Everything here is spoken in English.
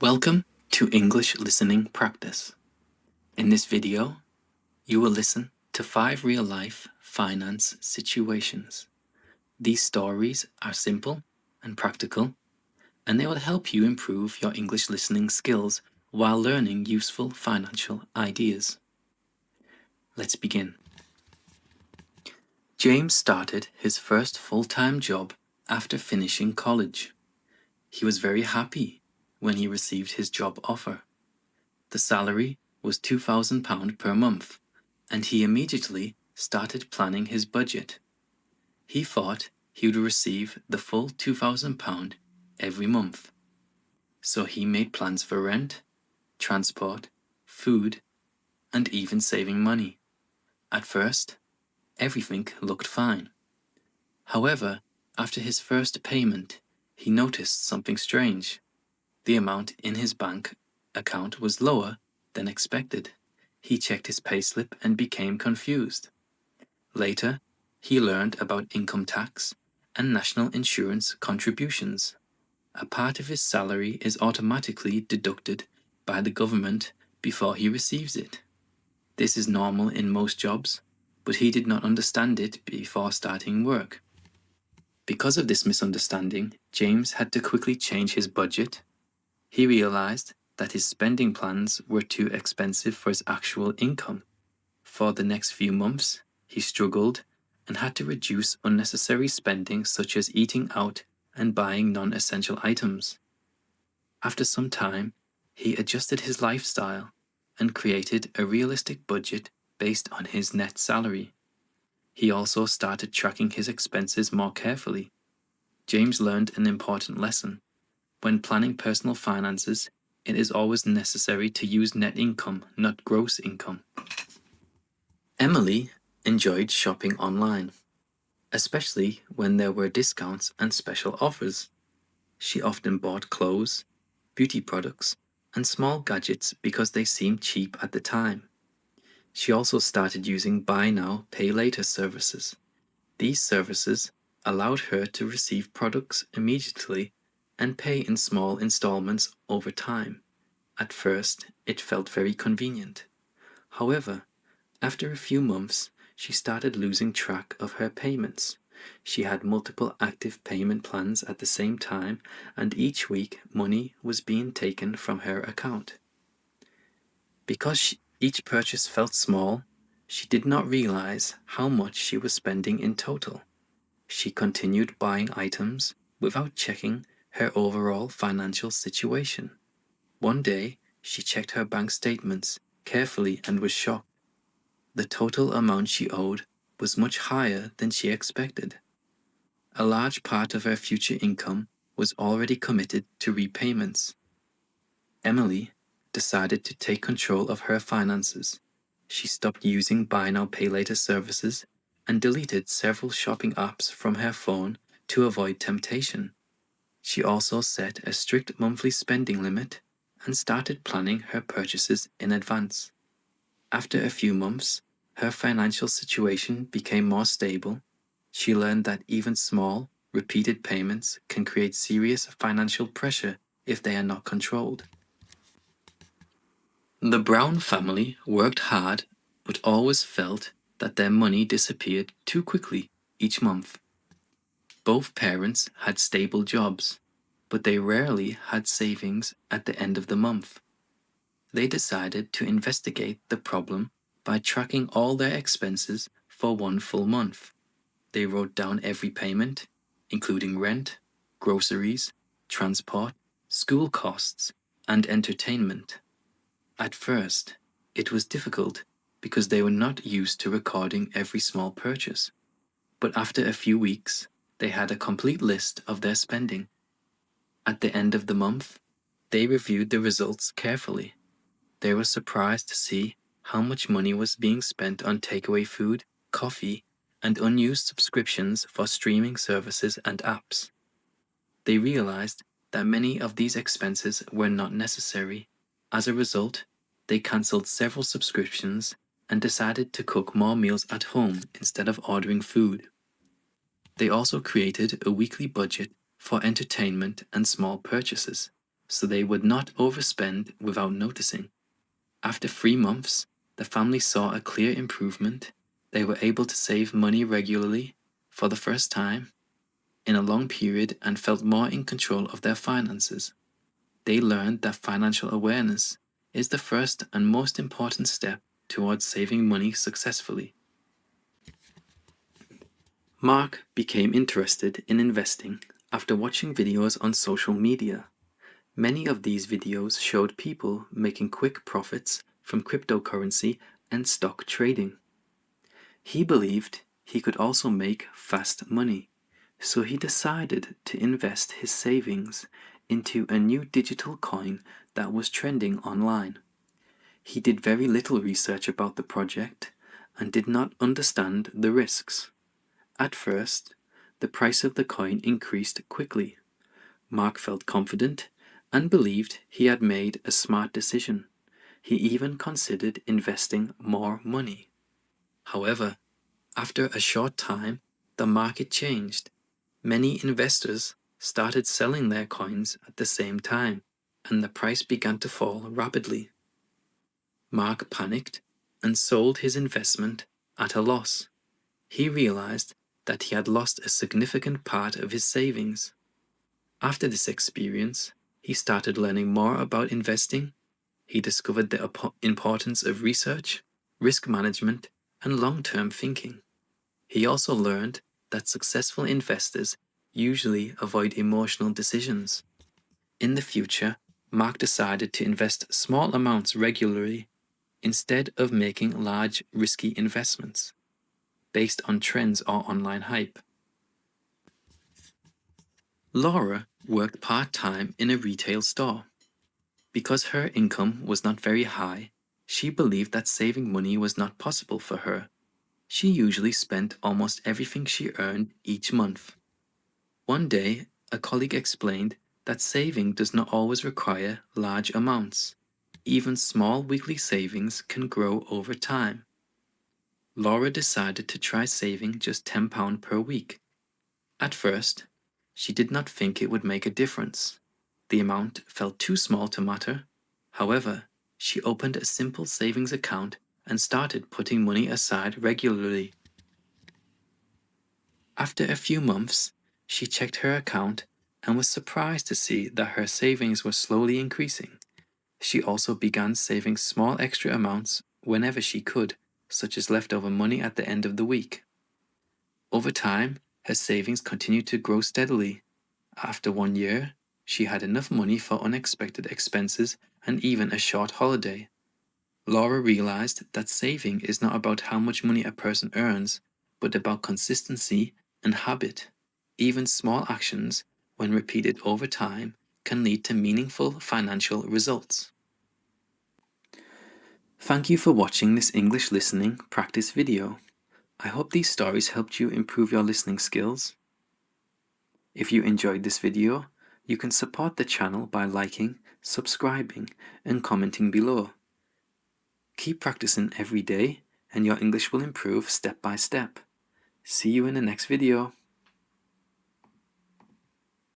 Welcome to English Listening Practice. In this video, you will listen to 5 real-life finance situations. These stories are simple and practical, and they will help you improve your English listening skills while learning useful financial ideas. Let's begin. James started his first full-time job after finishing college. He was very happy when he received his job offer. The salary was £2,000 per month, and he immediately started planning his budget. He thought he would receive the full £2,000 every month. So he made plans for rent, transport, food, and even saving money. At first, everything looked fine. However, after his first payment, he noticed something strange. The amount in his bank account was lower than expected. He checked his payslip and became confused. Later, he learned about income tax and national insurance contributions. A part of his salary is automatically deducted by the government before he receives it. This is normal in most jobs, but he did not understand it before starting work. Because of this misunderstanding, James had to quickly change his budget. He realized that his spending plans were too expensive for his actual income. For the next few months, he struggled and had to reduce unnecessary spending such as eating out and buying non-essential items. After some time, he adjusted his lifestyle and created a realistic budget based on his net salary. He also started tracking his expenses more carefully. James learned an important lesson. When planning personal finances, it is always necessary to use net income, not gross income. Emily enjoyed shopping online, especially when there were discounts and special offers. She often bought clothes, beauty products, and small gadgets because they seemed cheap at the time. She also started using buy now, pay later services. These services allowed her to receive products immediately and pay in small installments over time. At first, it felt very convenient. However, after a few months, she started losing track of her payments. She had multiple active payment plans at the same time, and each week money was being taken from her account. Because each purchase felt small, she did not realize how much she was spending in total. She continued buying items without checking her overall financial situation. One day, she checked her bank statements carefully and was shocked. The total amount she owed was much higher than she expected. A large part of her future income was already committed to repayments. Emily decided to take control of her finances. She stopped using buy now pay later services and deleted several shopping apps from her phone to avoid temptation. She also set a strict monthly spending limit and started planning her purchases in advance. After a few months, her financial situation became more stable. She learned that even small, repeated payments can create serious financial pressure if they are not controlled. The Brown family worked hard but always felt that their money disappeared too quickly each month. Both parents had stable jobs, but they rarely had savings at the end of the month. They decided to investigate the problem by tracking all their expenses for one full month. They wrote down every payment, including rent, groceries, transport, school costs, and entertainment. At first, it was difficult because they were not used to recording every small purchase. But after a few weeks, they had a complete list of their spending. At the end of the month, they reviewed the results carefully. They were surprised to see how much money was being spent on takeaway food, coffee, and unused subscriptions for streaming services and apps. They realized that many of these expenses were not necessary. As a result, they cancelled several subscriptions and decided to cook more meals at home instead of ordering food. They also created a weekly budget for entertainment and small purchases, so they would not overspend without noticing. After 3 months, the family saw a clear improvement. They were able to save money regularly for the first time in a long period and felt more in control of their finances. They learned that financial awareness is the first and most important step towards saving money successfully. Mark became interested in investing after watching videos on social media. Many of these videos showed people making quick profits from cryptocurrency and stock trading. He believed he could also make fast money, so he decided to invest his savings into a new digital coin that was trending online. He did very little research about the project and did not understand the risks. At first, the price of the coin increased quickly. Mark felt confident and believed he had made a smart decision. He even considered investing more money. However, after a short time, the market changed. Many investors started selling their coins at the same time, and the price began to fall rapidly. Mark panicked and sold his investment at a loss. He realized that he had lost a significant part of his savings. After this experience, he started learning more about investing. He discovered the importance of research, risk management, and long-term thinking. He also learned that successful investors usually avoid emotional decisions. In the future, Mark decided to invest small amounts regularly instead of making large, risky investments based on trends or online hype. Laura worked part-time in a retail store. Because her income was not very high, she believed that saving money was not possible for her. She usually spent almost everything she earned each month. One day, a colleague explained that saving does not always require large amounts. Even small weekly savings can grow over time. Laura decided to try saving just £10 per week. At first, she did not think it would make a difference. The amount felt too small to matter. However, she opened a simple savings account and started putting money aside regularly. After a few months, she checked her account and was surprised to see that her savings were slowly increasing. She also began saving small extra amounts whenever she could, such as leftover money at the end of the week. Over time, her savings continued to grow steadily. After 1 year, she had enough money for unexpected expenses and even a short holiday. Laura realized that saving is not about how much money a person earns, but about consistency and habit. Even small actions, when repeated over time, can lead to meaningful financial results. Thank you for watching this English listening practice video. I hope these stories helped you improve your listening skills. If you enjoyed this video, you can support the channel by liking, subscribing, and commenting below. Keep practicing every day, and your English will improve step by step. See you in the next video.